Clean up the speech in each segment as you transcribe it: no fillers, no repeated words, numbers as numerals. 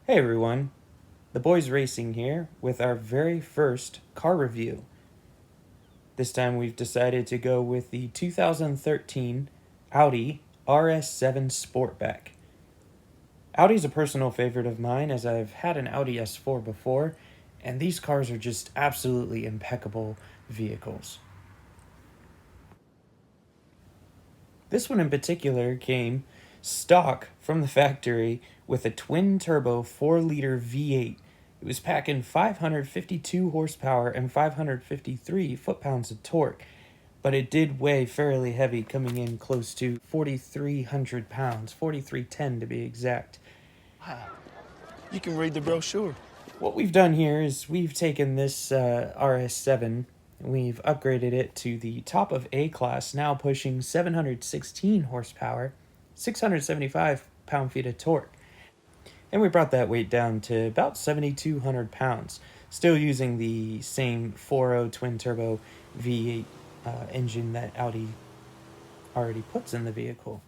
Hey everyone, the boys racing here with our very first car review. This time we've decided to go with the 2013 Audi RS7 Sportback. Audi's a personal favorite of mine as I've had an Audi S4 before, and these cars are just absolutely impeccable vehicles. This one in particular came stock from the factory with a twin-turbo 4-liter V8. It was packing 552 horsepower and 553 foot-pounds of torque, but it did weigh fairly heavy, coming in close to 4,300 pounds, 4,310 to be exact. Wow. You can read the brochure. What we've done here is we've taken this RS7, we've upgraded it to the top of A-class, now pushing 716 horsepower, 675 pound-feet of torque. And we brought that weight down to about 7,200 pounds, still using the same 4.0 twin-turbo V8 engine that Audi already puts in the vehicle.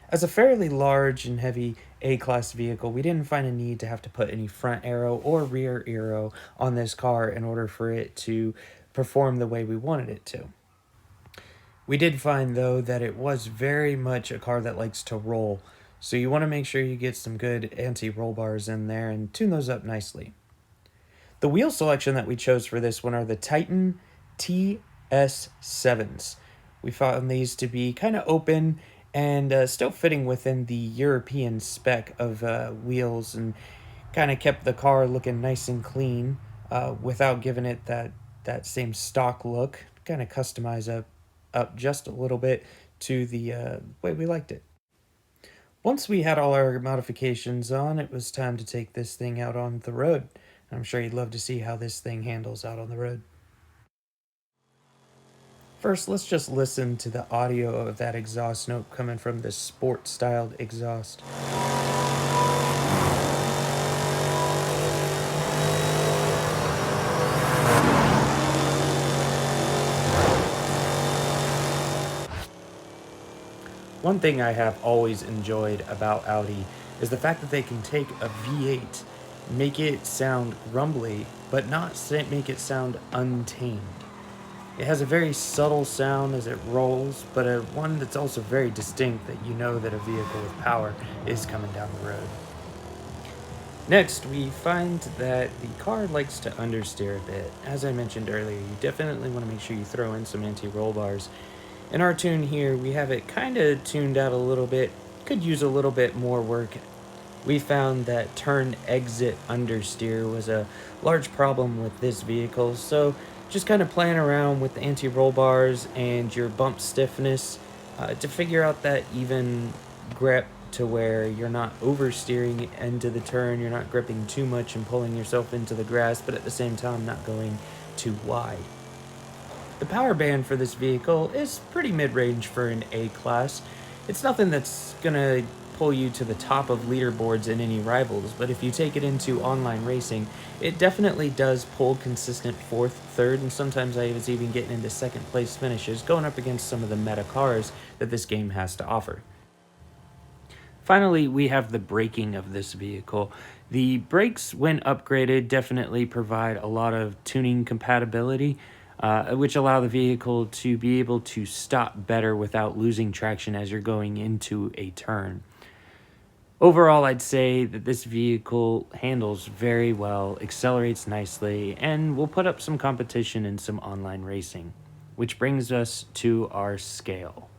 As a fairly large and heavy A-class vehicle, we didn't find a need to have to put any front aero or rear aero on this car in order for it to perform the way we wanted it to. We did find, though, that it was very much a car that likes to roll, so you want to make sure you get some good anti-roll bars in there and tune those up nicely. The wheel selection that we chose for this one are the Titan TS7s. We found these to be kind of open and still fitting within the European spec of wheels, and kind of kept the car looking nice and clean without giving it that same stock look. Kind of customize up just a little bit to the way we liked it. Once we had all our modifications on, it was time to take this thing out on the road. I'm sure you'd love to see how this thing handles out on the road. First, let's just listen to the audio of that exhaust note coming from this sport-styled exhaust. One thing I have always enjoyed about Audi is the fact that they can take a V8, make it sound rumbly, but not make it sound untamed. It has a very subtle sound as it rolls, but one that's also very distinct, that you know that a vehicle with power is coming down the road. Next, we find that the car likes to understeer a bit. As I mentioned earlier, you definitely want to make sure you throw in some anti-roll bars. In our tune here, we have it kind of tuned out a little bit, could use a little bit more work. We found that turn exit understeer was a large problem with this vehicle, so just kind of playing around with the anti-roll bars and your bump stiffness to figure out that even grip to where you're not oversteering into the turn, you're not gripping too much and pulling yourself into the grass, but at the same time not going too wide. The power band for this vehicle is pretty mid-range for an A-class. It's nothing that's gonna pull you to the top of leaderboards in any rivals, but if you take it into online racing, it definitely does pull consistent 4th, 3rd, and sometimes I was even getting into 2nd place finishes, going up against some of the meta cars that this game has to offer. Finally, we have the braking of this vehicle. The brakes, when upgraded, definitely provide a lot of tuning compatibility, which allow the vehicle to be able to stop better without losing traction as you're going into a turn. Overall, I'd say that this vehicle handles very well, accelerates nicely, and will put up some competition in some online racing, which brings us to our scale.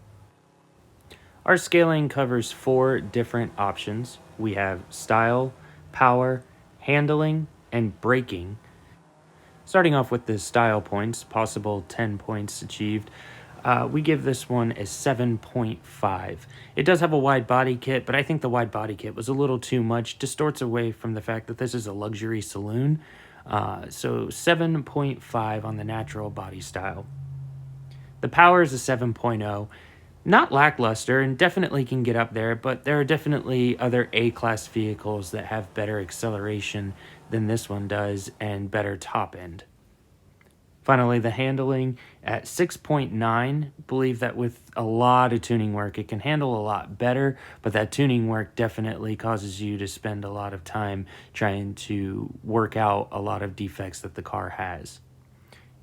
Our scaling covers 4 different options. We have style, power, handling, and braking. Starting off with the style points, possible 10 points achieved, we give this one a 7.5. It does have a wide body kit, but I think the wide body kit was a little too much, distorts away from the fact that this is a luxury saloon. So 7.5 on the natural body style. The power is a 7.0. Not lackluster and definitely can get up there, but there are definitely other A-class vehicles that have better acceleration than this one does and better top end. Finally, the handling at 6.9, believe that with a lot of tuning work, it can handle a lot better, but that tuning work definitely causes you to spend a lot of time trying to work out a lot of defects that the car has.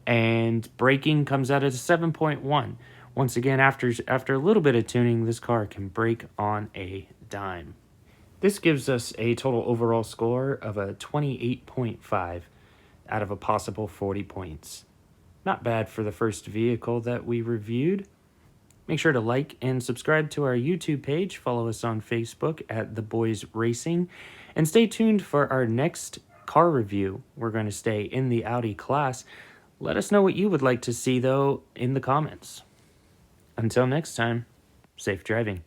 And braking comes out at a 7.1. Once again, after a little bit of tuning, this car can brake on a dime. This gives us a total overall score of a 28.5 out of a possible 40 points. Not bad for the first vehicle that we reviewed. Make sure to like and subscribe to our YouTube page. Follow us on Facebook at The Boys Racing. And stay tuned for our next car review. We're going to stay in the Audi class. Let us know what you would like to see, though, in the comments. Until next time, safe driving.